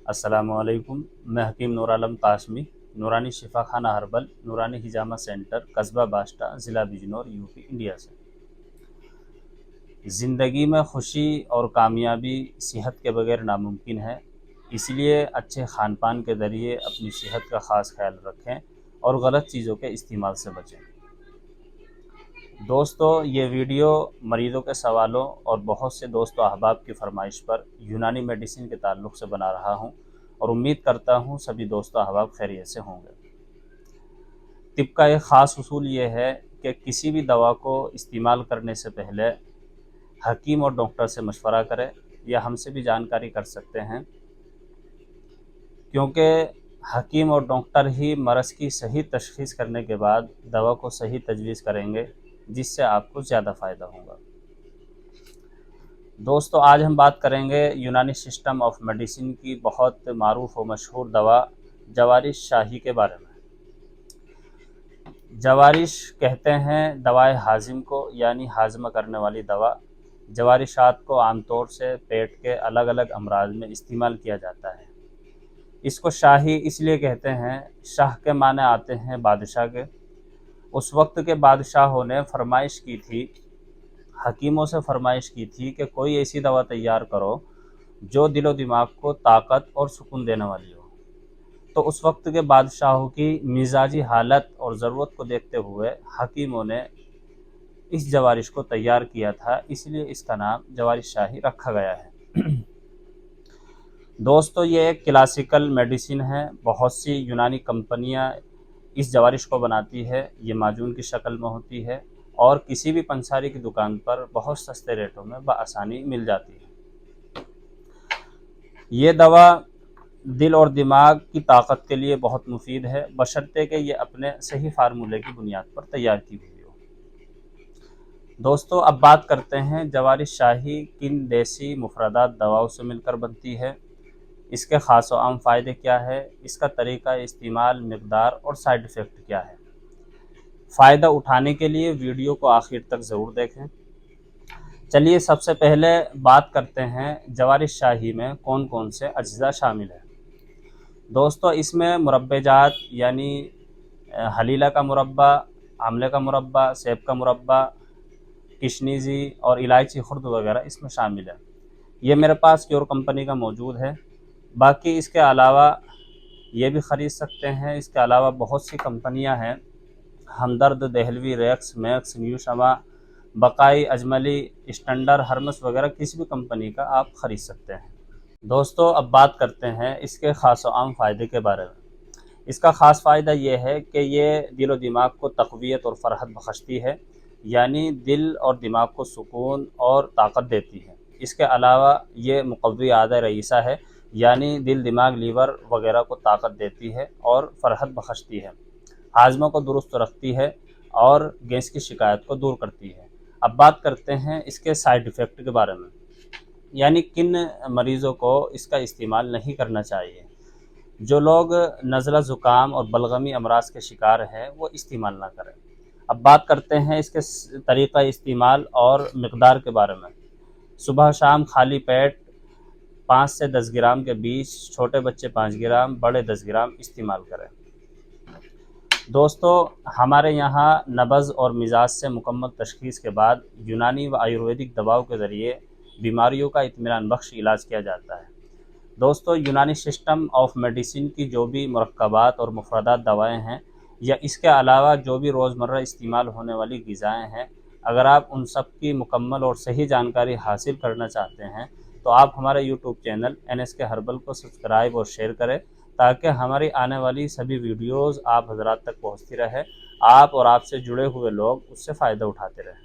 अस्सलाम वालेकुम। मैं हकीम नूर आलम कासमी, नूरानी शिफा खाना हर्बल, नूरानी हिजामा सेंटर, कस्बा बास्टा, ज़िला बिजनौर, यूपी, इंडिया से। ज़िंदगी में खुशी और कामयाबी सेहत के बगैर नामुमकिन है, इसलिए अच्छे खान पान के ज़रिए अपनी सेहत का ख़ास ख्याल रखें और गलत चीज़ों के इस्तेमाल से बचें। दोस्तों, ये वीडियो मरीज़ों के सवालों और बहुत से दोस्तों अहबाब की फरमाइश पर यूनानी मेडिसिन के ताल्लुक़ से बना रहा हूँ और उम्मीद करता हूँ सभी दोस्तों अहबाब खैरियत से होंगे। तिब का एक ख़ास उसूल ये है कि किसी भी दवा को इस्तेमाल करने से पहले हकीम और डॉक्टर से मशवरा करें, या हमसे भी जानकारी कर सकते हैं, क्योंकि हकीम और डॉक्टर ही मरज़ की सही तशख़ीस करने के बाद दवा को सही तजवीज़ करेंगे, जिससे आपको ज़्यादा फ़ायदा होगा। दोस्तों, आज हम बात करेंगे यूनानी सिस्टम ऑफ मेडिसिन की बहुत मारूफ़ और मशहूर दवा जवारिश शाही के बारे में। जवारिश कहते हैं दवाए हाजिम को, यानी हाजमा करने वाली दवा। जवारिशात को आमतौर से पेट के अलग अलग अमराज में इस्तेमाल किया जाता है। इसको शाही इसलिए कहते हैं, शाह के माने आते हैं बादशाह के। उस वक्त के बादशाहों ने फरमाइश की थी, हकीमों से फरमाइश की थी कि कोई ऐसी दवा तैयार करो जो दिलो दिमाग को ताकत और सुकून देने वाली हो। तो उस वक्त के बादशाहों की मिजाजी हालत और ज़रूरत को देखते हुए हकीमों ने इस जवारिश को तैयार किया था, इसलिए इसका नाम जवारिश शाही रखा गया है। दोस्तों, ये एक क्लासिकल मेडिसिन है। बहुत सी यूनानी कंपनियां इस जवारिश को बनाती है। ये माजून की शक्ल में होती है और किसी भी पंसारी की दुकान पर बहुत सस्ते रेटों में बआसानी मिल जाती है। ये दवा दिल और दिमाग की ताकत के लिए बहुत मुफीद है, बशर्ते कि ये अपने सही फार्मूले की बुनियाद पर तैयार की हुई हो। दोस्तों, अब बात करते हैं जवारिश शाही किन देसी मुफरदात दवाओं से मिलकर बनती है, इसके ख़ास व आम फ़ायदे क्या है, इसका तरीक़ा इस्तेमाल, मिक़दार और साइड इफ़ेक्ट क्या है। फ़ायदा उठाने के लिए वीडियो को आखिर तक ज़रूर देखें। चलिए सबसे पहले बात करते हैं जवारिश शाही में कौन कौन से अज्जा शामिल हैं। दोस्तों, इसमें मुरब्बेजात यानी हलीला का मुरब्बा, आमले का मुरब्बा, सेब का मुरब्बा, किशनीज़ी और इलायची खुर्द वगैरह इसमें शामिल है। ये मेरे पास क्योर कंपनी का मौजूद है। बाकी इसके अलावा ये भी ख़रीद सकते हैं। इसके अलावा बहुत सी कंपनियां हैं, हमदर्द, देहलवी, रेक्स, मैक्स, न्यू शमा, बकाई, अजमली, स्टैंडर्ड, हरमस वगैरह किसी भी कंपनी का आप ख़रीद सकते हैं। दोस्तों, अब बात करते हैं इसके ख़ास व आम फ़ायदे के बारे में। इसका ख़ास फ़ायदा ये है कि ये दिल और दिमाग को तक़वियत और फ़रहत बख्शती है, यानी दिल और दिमाग को सुकून और ताकत देती है। इसके अलावा ये मुक़व्वी आदा रईसा है, यानी दिल, दिमाग, लीवर वगैरह को ताकत देती है और फ़रहत बख्शती है। हाजमा को दुरुस्त रखती है और गैस की शिकायत को दूर करती है। अब बात करते हैं इसके साइड इफ़ेक्ट के बारे में, यानी किन मरीज़ों को इसका इस्तेमाल नहीं करना चाहिए। जो लोग नज़ला, ज़ुकाम और बलगमी अमराज के शिकार हैं, वो इस्तेमाल ना करें। अब बात करते हैं इसके तरीक़ा इस्तेमाल और मिक़दार के बारे में। सुबह शाम खाली पेट 5 से 10 ग्राम के बीच, छोटे बच्चे 5 ग्राम, बड़े 10 ग्राम इस्तेमाल करें। दोस्तों, हमारे यहाँ नब्ज़ और मिजाज से मुकम्मल तशख़ीस के बाद यूनानी व आयुर्वेदिक दवाओं के ज़रिए बीमारियों का इत्मीनान बख्श इलाज किया जाता है। दोस्तों, यूनानी सिस्टम ऑफ मेडिसिन की जो भी मुरक्कबात और मुफरदात दवाएं हैं, या इसके अलावा जो भी रोज़मर्रा इस्तेमाल होने वाली ग़िज़ाएँ हैं, अगर आप उन सब की मुकम्मल और सही जानकारी हासिल करना चाहते हैं, तो आप हमारे यूट्यूब चैनल NSK हर्बल को सब्सक्राइब और शेयर करें, ताकि हमारी आने वाली सभी वीडियोज़ आप हज़रात तक पहुँचती रहे, आप और आपसे जुड़े हुए लोग उससे फ़ायदा उठाते रहें।